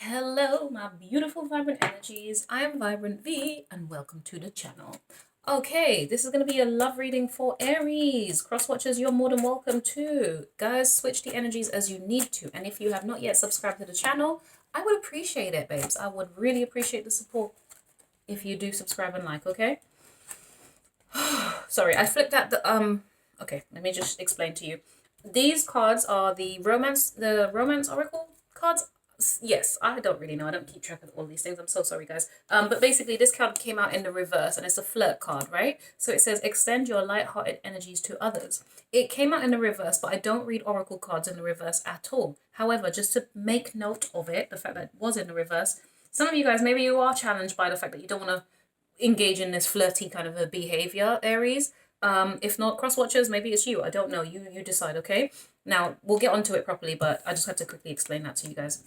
Hello, my beautiful vibrant energies. I am Vibrant V, and welcome to the channel. Okay, this is going to be a love reading for Aries. Cross watchers, you're more than welcome to. Guys, switch the energies as you need to. And if you have not yet subscribed to the channel, I would appreciate it, babes. I would really appreciate the support if you do subscribe and like, okay? Sorry, I flipped at the okay, let me just explain to you. These cards are the romance oracle cards. Yes, I don't really know. I don't keep track of all these things. I'm so sorry, guys. But basically, this card came out in the reverse, and it's a flirt card, right? So it says, extend your light-hearted energies to others. It came out in the reverse, but I don't read oracle cards in the reverse at all. However, just to make note of it, the fact that it was in the reverse, some of you guys, maybe you are challenged by the fact that you don't want to engage in this flirty kind of a behavior, Aries. If not, cross watchers, maybe it's you. I don't know. You decide, okay? Now, we'll get onto it properly, but I just had to quickly explain that to you guys.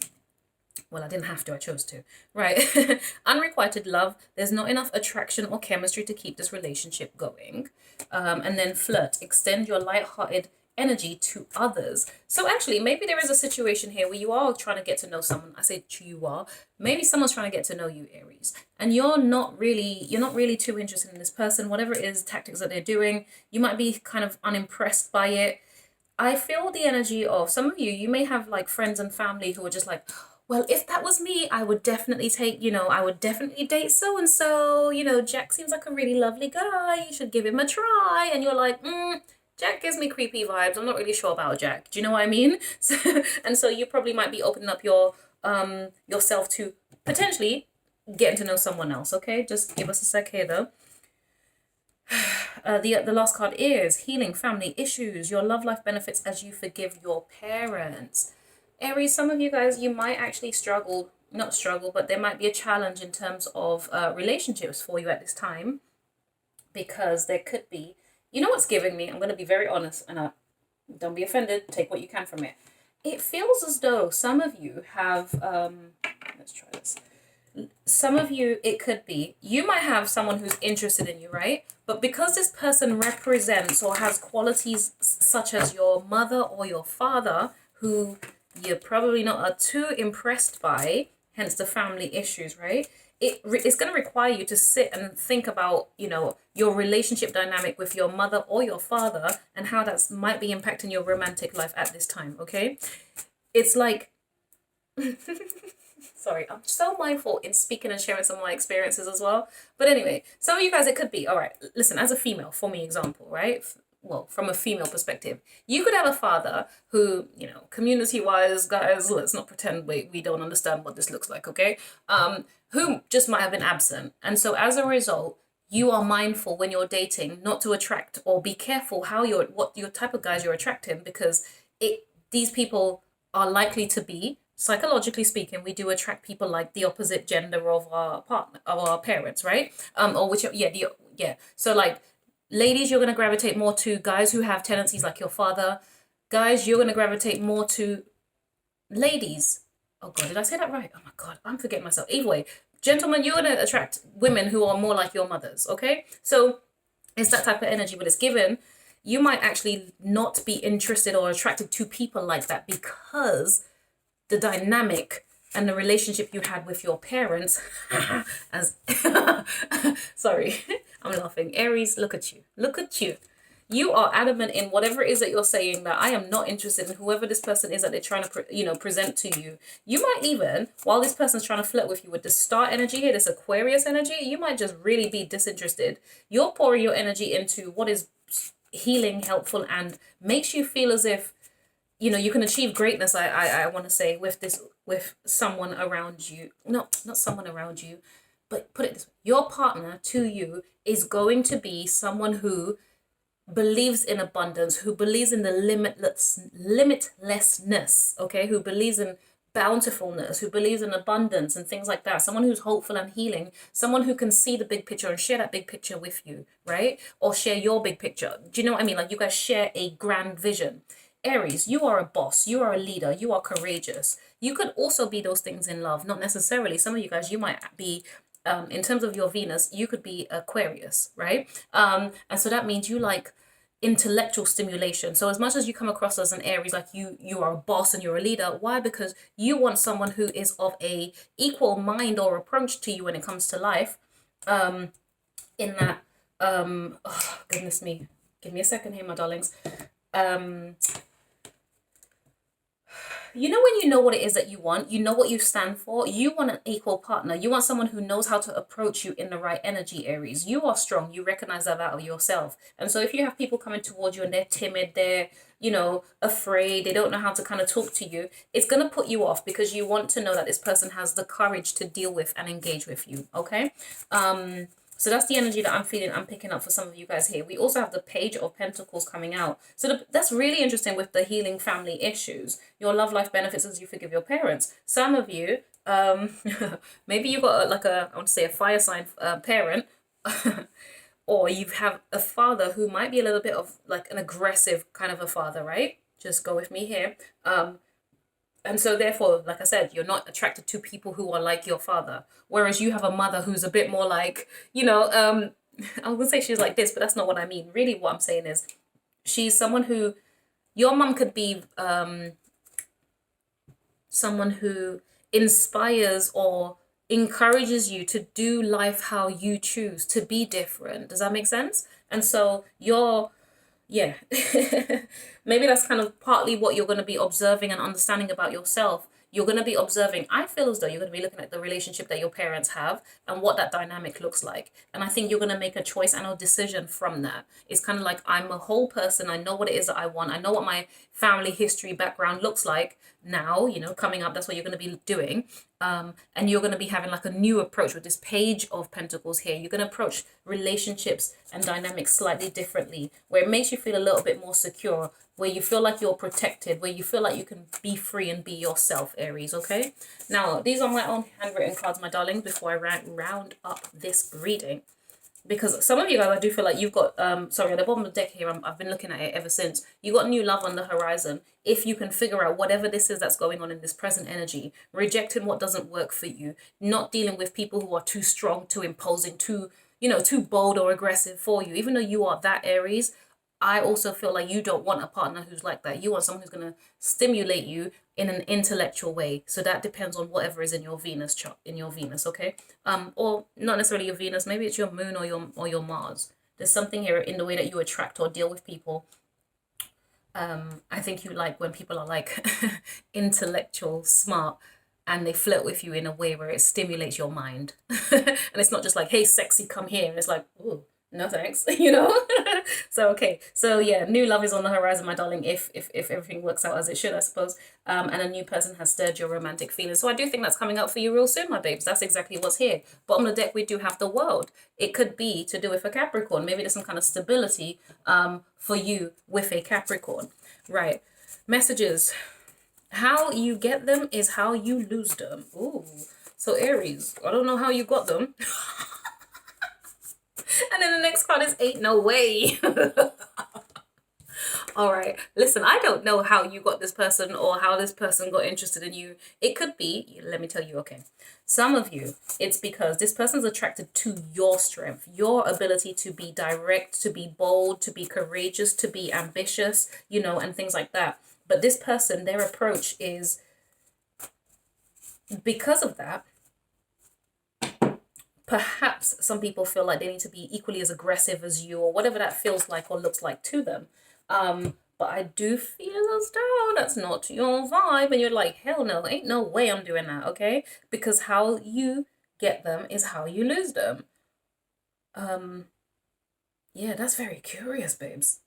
Well, I didn't have to, I chose to. Right. Unrequited love. There's not enough attraction or chemistry to keep this relationship going. And then flirt. Extend your light-hearted energy to others. So actually, maybe there is a situation here where you are trying to get to know someone. I say you are. Maybe someone's trying to get to know you, Aries. And you're not really too interested in this person. Whatever it is, tactics that they're doing, you might be kind of unimpressed by it. I feel the energy of some of you, you may have like friends and family who are just like, well, if that was me, I would definitely I would definitely date so and so. Jack seems like a really lovely guy. You should give him a try. And you're like, Jack gives me creepy vibes. I'm not really sure about Jack. Do you know what I mean? So you probably might be opening up yourself to potentially getting to know someone else. Okay, just give us a sec here though. The last card is healing family issues. Your love life benefits as you forgive your parents. Aries, some of you guys, you might actually not struggle, but there might be a challenge in terms of relationships for you at this time, because there could be, you know what's giving me, I'm going to be very honest, and don't be offended, take what you can from it. It feels as though some of you have, let's try this. Some of you, it could be, you might have someone who's interested in you, right? But because this person represents or has qualities such as your mother or your father, who you're probably not too impressed by, hence the family issues, right? It's going to require you to sit and think about, your relationship dynamic with your mother or your father and how that might be impacting your romantic life at this time, okay? It's like, sorry, I'm so mindful in speaking and sharing some of my experiences as well. But anyway, some of you guys, it could be, all right, listen, as a female, for me example, right? Well, from a female perspective, you could have a father who, community-wise, guys, let's not pretend we don't understand what this looks like, okay? Who just might have been absent. And so as a result, you are mindful when you're dating not to attract, or be careful what your type of guys you're attracting, because these people are likely to be, psychologically speaking, we do attract people like the opposite gender of our partner, of our parents, right? Or which, so like, ladies, you're going to gravitate more to guys who have tendencies like your father. Guys, you're going to gravitate more to ladies. Oh God, did I say that right? Oh my God, I'm forgetting myself. Either way, gentlemen, you're going to attract women who are more like your mothers, okay? So it's that type of energy, but it's given. You might actually not be interested or attracted to people like that because the dynamic and the relationship you had with your parents as sorry, I'm laughing. Aries, look at you. You are adamant in whatever it is that you're saying, that I am not interested in whoever this person is that they're trying to present to you. You might even, while this person's trying to flirt with you with the star energy here, this Aquarius energy, you might just really be disinterested. You're pouring your energy into what is healing, helpful, and makes you feel as if you can achieve greatness. I want to say with someone around you, not someone around you, but put it this way: your partner to you is going to be someone who believes in abundance, who believes in the limitlessness, okay, who believes in bountifulness, who believes in abundance and things like that. Someone who's hopeful and healing, someone who can see the big picture and share that big picture with you, right? Or share your big picture. Do you know what I mean? Like, you guys share a grand vision. Aries, you are a boss, you are a leader, you are courageous. You could also be those things in love, not necessarily. Some of you guys, you might be, in terms of your Venus, you could be Aquarius, right? And so that means you like intellectual stimulation. So as much as you come across as an Aries, like you are a boss and you're a leader, why? Because you want someone who is of a equal mind or approach to you when it comes to life. In that, oh, goodness me, give me a second here, my darlings. You know, when you know what it is that you want, you know what you stand for, you want an equal partner. You want someone who knows how to approach you in the right energy, Aries. You are strong. You recognize that out of yourself. And so if you have people coming towards you and they're timid, they're, you know, afraid, they don't know how to kind of talk to you, it's going to put you off because you want to know that this person has the courage to deal with and engage with you. Okay. So that's the energy that I'm feeling, I'm picking up for some of you guys here. We also have the Page of Pentacles coming out. So that's really interesting with the healing family issues. Your love life benefits as you forgive your parents. Some of you, maybe you've got I want to say a fire sign parent, or you have a father who might be a little bit of like an aggressive kind of a father, right? Just go with me here. And so therefore, like I said, you're not attracted to people who are like your father. Whereas you have a mother who's a bit more like, you know, I was gonna say she's like this, but that's not what I mean. Really what I'm saying is she's someone who, your mum could be someone who inspires or encourages you to do life how you choose, to be different. Does that make sense? And so yeah, maybe that's kind of partly what you're going to be observing and understanding about yourself. You're going to be observing, I feel as though you're going to be looking at the relationship that your parents have and what that dynamic looks like. And I think you're going to make a choice and a decision from that. It's kind of like, I'm a whole person. I know what it is that I want. I know what my family history background looks like now, you know, coming up. That's what you're going to be doing. And you're going to be having like a new approach with this Page of Pentacles here. You're going to approach relationships and dynamics slightly differently, where it makes you feel a little bit more secure, where you feel like you're protected, where you feel like you can be free and be yourself, Aries, okay? Now, these are my own handwritten cards, my darling, before I round up this reading. Because some of you guys, I do feel like you've got, sorry, at the bottom of the deck here, I've been looking at it ever since. You've got new love on the horizon. If you can figure out whatever this is that's going on in this present energy, rejecting what doesn't work for you, not dealing with people who are too strong, too imposing, too, you know, too bold or aggressive for you. Even though you are that Aries, I also feel like you don't want a partner who's like that. You want someone who's going to stimulate you in an intellectual way. So that depends on whatever is in your Venus chart, in your Venus, okay? Or not necessarily your Venus, maybe it's your moon or your Mars. There's something here in the way that you attract or deal with people. I think you like when people are like intellectual, smart, and they flirt with you in a way where it stimulates your mind. And it's not just like, hey, sexy, come here. And it's like, ooh, no thanks, you know. So okay, so yeah, new love is on the horizon, my darling, if everything works out as it should, I suppose. And a new person has stirred your romantic feelings. So I do think that's coming up for you real soon, my babes. That's exactly what's here. Bottom of the deck, we do have the World. It could be to do with a Capricorn. Maybe there's some kind of stability for you with a Capricorn. Right, messages. How you get them is how you lose them. Ooh, so Aries, I don't know how you got them. And then the next card is ain't no way. All right, listen, I don't know how you got this person or how this person got interested in you. It could be, let me tell you, okay, some of you, it's because this person's attracted to your strength, your ability to be direct, to be bold, to be courageous, to be ambitious, you know, and things like that. But this person, their approach is, because of that, perhaps some people feel like they need to be equally as aggressive as you, or whatever that feels like or looks like to them. But I do feel as though that's not your vibe, and you're like, hell no, ain't no way I'm doing that, okay? Because how you get them is how you lose them. Yeah, that's very curious, babes.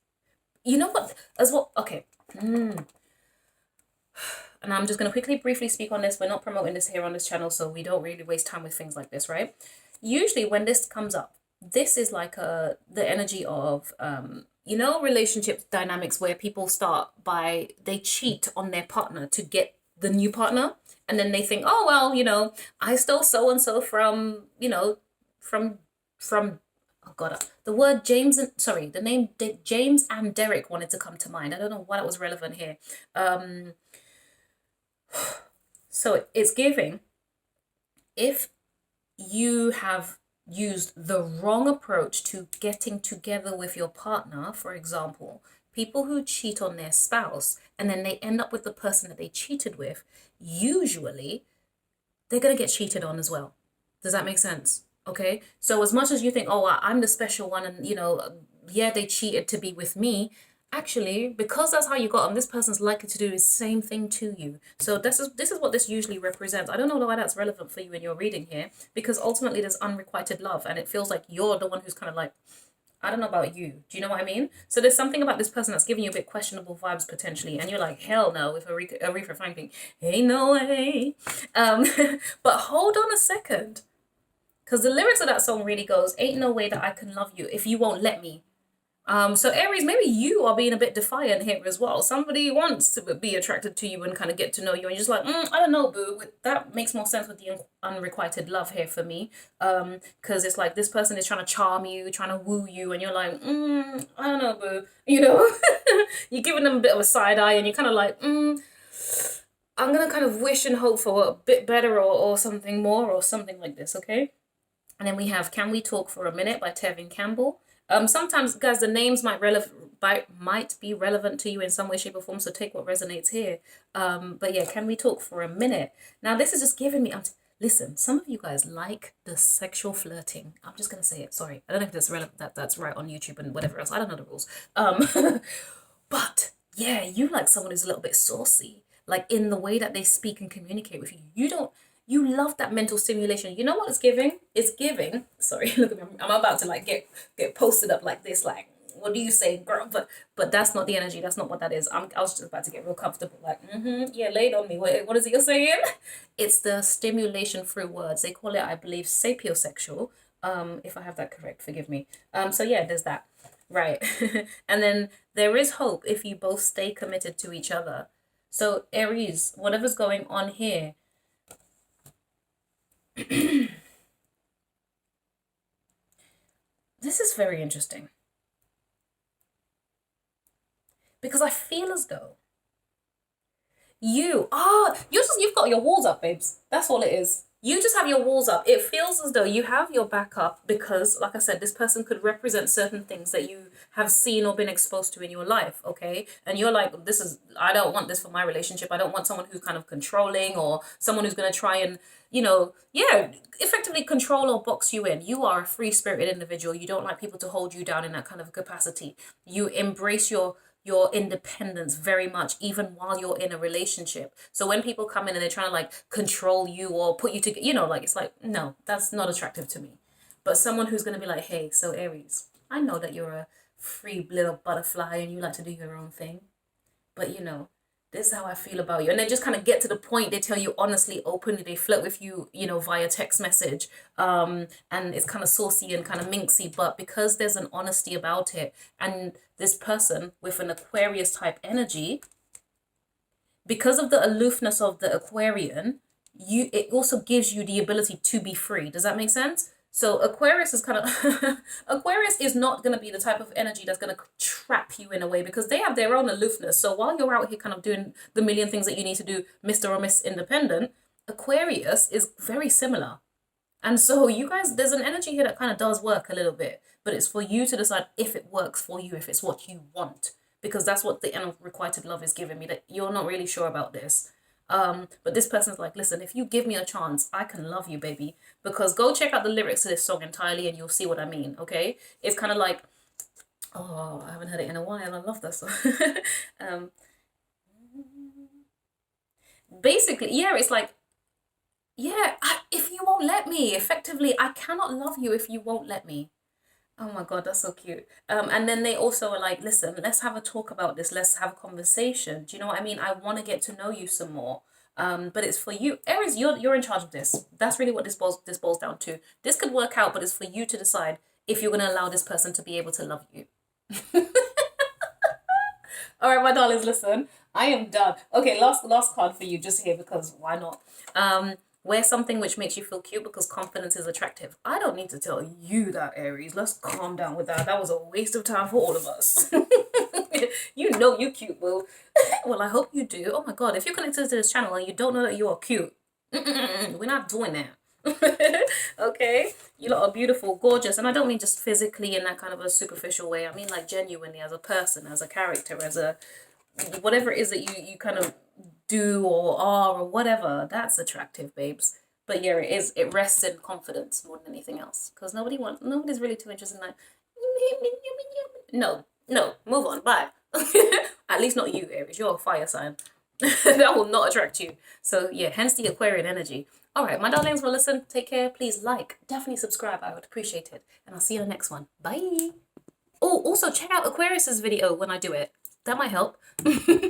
You know what, as well, okay. And I'm just going to quickly, briefly speak on this. We're not promoting this here on this channel, so we don't really waste time with things like this, right? Usually when this comes up, this is like the energy of, you know, relationship dynamics where people start by, they cheat on their partner to get the new partner. And then they think, oh, well, you know, I stole so-and-so from, you know, from, oh God, the word James, and sorry, the name James and Derek wanted to come to mind. I don't know why that was relevant here. So it's giving, if you have used the wrong approach to getting together with your partner, for example, people who cheat on their spouse and then they end up with the person that they cheated with, usually they're going to get cheated on as well. Does that make sense? Okay. So as much as you think, oh, I'm the special one and, yeah, they cheated to be with me. Actually, because that's how you got them, this person's likely to do the same thing to you. So this is what this usually represents. I don't know why that's relevant for you in your reading here, because ultimately there's unrequited love and it feels like you're the one who's kind of like, I don't know about you. Do you know what I mean? So there's something about this person that's giving you a bit questionable vibes potentially, and you're like, hell no, with Aretha Franklin, hey, no way. But hold on a second, because the lyrics of that song really goes, ain't no way that I can love you if you won't let me. So Aries, maybe you are being a bit defiant here as well. Somebody wants to be attracted to you and kind of get to know you, and you're just like, I don't know, boo. That makes more sense with the unrequited love here for me. Because it's like this person is trying to charm you, trying to woo you, and you're like, I don't know, boo. You're giving them a bit of a side eye, and you're kind of like, I'm gonna kind of wish and hope for a bit better or something more or something like this, okay? And then we have Can We Talk for a Minute by Tevin Campbell. Sometimes, guys, the names might be relevant to you in some way, shape, or form. So take what resonates here. But yeah, Can We Talk for a Minute? Now, this is just giving me. Listen, some of you guys like the sexual flirting. I'm just gonna say it. Sorry, I don't know if that's relevant. That's right on YouTube and whatever else. I don't know the rules. But yeah, you like someone who's a little bit saucy, like in the way that they speak and communicate with you. You love that mental stimulation. You know what it's giving? It's giving. Sorry, look at me. I'm about to like get posted up like this. Like, what do you say, girl? But that's not the energy. That's not what that is. I was just about to get real comfortable. Like, yeah, lay it on me. What is it you're saying? It's the stimulation through words. They call it, I believe, sapiosexual. If I have that correct, forgive me. So yeah, there's that. Right. And then there is hope if you both stay committed to each other. So Aries, whatever's going on here, this is very interesting, because I feel as though you've got your walls up, babes. That's all it is. You just have your walls up. It feels as though you have your back up because, like I said, this person could represent certain things that you have seen or been exposed to in your life, okay? And you're like, I don't want this for my relationship. I don't want someone who's kind of controlling or someone who's going to try and, effectively control or box you in. You are a free-spirited individual. You don't like people to hold you down in that kind of capacity. You embrace your independence very much, even while you're in a relationship. So when people come in and they're trying to like control you or put you to, like, it's like, no, that's not attractive to me. But someone who's going to be like, hey, so Aries, I know that you're a free little butterfly and you like to do your own thing, but this is how I feel about you. And they just kind of get to the point. They tell you honestly, openly. They flirt with you, via text message. And it's kind of saucy and kind of minxy. But because there's an honesty about it, and this person with an Aquarius type energy, because of the aloofness of the Aquarian, it also gives you the ability to be free. Does that make sense? So Aquarius is kind of Aquarius is not going to be the type of energy that's going to trap you in a way, because they have their own aloofness. So while you're out here kind of doing the million things that you need to do, Mr. or Miss Independent, Aquarius is very similar. And so you guys, there's an energy here that kind of does work a little bit, but it's for you to decide if it works for you, if it's what you want, because that's what the unrequited love is giving me, that you're not really sure about this. But this person's like, listen, if you give me a chance, I can love you, baby. Because go check out the lyrics to this song entirely and you'll see what I mean, okay? It's kind of like, oh, I haven't heard it in a while. I love that song. Basically, yeah, it's like, yeah, if you won't let me, effectively, I cannot love you if you won't let me. Oh my God, that's so cute. And then they also are like, listen, let's have a talk about this. Let's have a conversation. Do you know what I mean? I want to get to know you some more. But it's for you. Aries, you're in charge of this. That's really what this boils down to. This could work out, but it's for you to decide if you're going to allow this person to be able to love you. All right, my darlings, listen, I am done. Okay, last card for you just here because why not? Wear something which makes you feel cute because confidence is attractive. I don't need to tell you that, Aries. Let's calm down with that. That was a waste of time for all of us. You know you cute, boo. Well, I hope you do. Oh my God, if you're connected to this channel and you don't know that you are cute, we're not doing that. Okay, you lot are beautiful, gorgeous, and I don't mean just physically in that kind of a superficial way. I mean like genuinely as a person, as a character, as a whatever it is that you kind of do or are or whatever. That's attractive, babes. But yeah, it is. It rests in confidence more than anything else, because nobody's really too interested in like. No, no, move on. Bye. At least not you, Aries. You're a fire sign. That will not attract you. So yeah, hence the Aquarian energy. All right, my darlings, well, listen, take care. Please like, definitely subscribe. I would appreciate it. And I'll see you in the next one. Bye. Oh, also check out Aquarius's video when I do it. That might help.